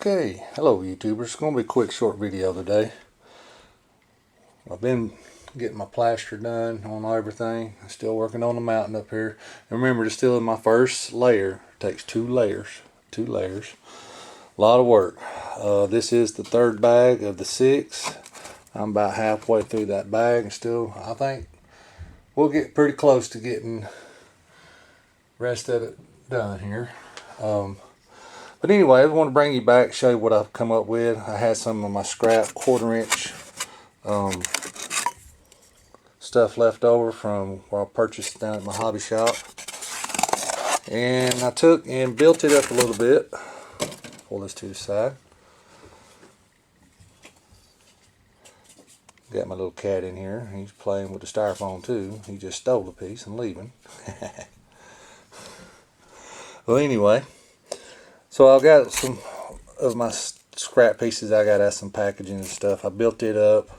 Okay, hello YouTubers. It's going to be a quick short video today. I've been getting my plaster done on everything. I'm still working on the mountain up here. And remember, it's still in my first layer. It takes two layers. A lot of work. This is the third bag of the 6. I'm about halfway through that bag and still, I think we'll get pretty close to getting the rest of it done here. But anyway, I want to bring you back, show you what I've come up with. I had some of my scrap 1/4 inch stuff left over from where I purchased down at my hobby shop. And I took and built it up a little bit. Pull this to the side. Got my little cat in here. He's playing with the styrofoam too. He just stole a piece and leaving. Well, anyway. So I've got some of my scrap pieces I got out some packaging and stuff. I built it up.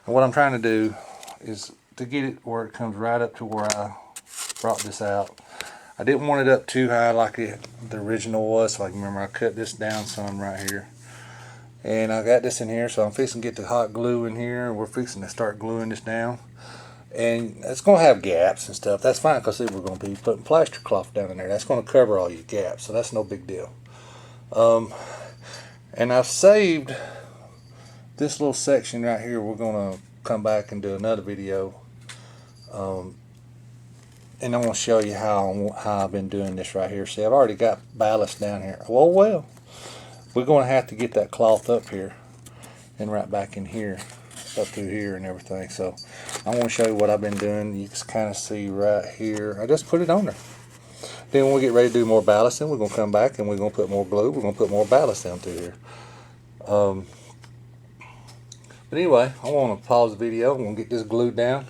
And what I'm trying to do is to get it where it comes right up to where I brought this out. I didn't want it up too high like the original was. So I can remember I cut this down some right here. And I got this in here, so I'm fixing to get the hot glue in here. We're fixing to start gluing this down. And it's going to have gaps and stuff. That's fine because we're going to be putting plaster cloth down in there. That's going to cover all your gaps, so that's no big deal. And I've saved this little section right here. We're going to come back and do another video. And I'm going to show you how I've been doing this right here. See, I've already got ballast down here. Well, we're going to have to get that cloth up here and right back in here, up through here and everything. So I'm going to show you what I've been doing. You can kind of see right here. I just put it on there. Then when we get ready to do more ballast, then we're going to come back and we're going to put more glue. We're going to put more ballast down through here. But anyway, I want to pause the video. I'm going to get this glued down.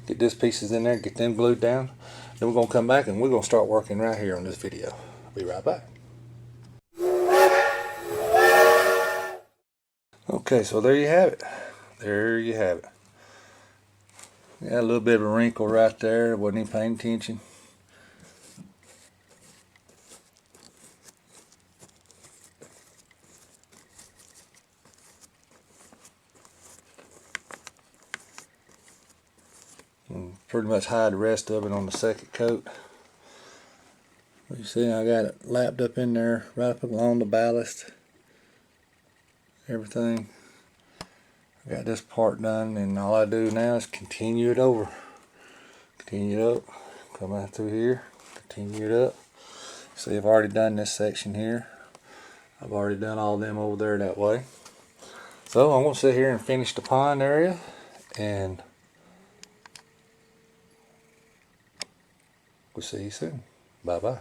Get these pieces in there. Get them glued down. Then we're going to come back and we're going to start working right here on this video. I'll be right back. Okay, so there you have it. There you have it. Got a little bit of a wrinkle right there. Wasn't even paying attention. Pretty much hide the rest of it on the second coat. You see, I got it lapped up in there, right up along the ballast. Everything. I got this part done, and all I do now is continue it over. Continue it up. Come out through here. Continue it up. See, I've already done this section here. I've already done all of them over there that way. So I'm going to sit here and finish the pond area, and we'll see you soon. Bye-bye.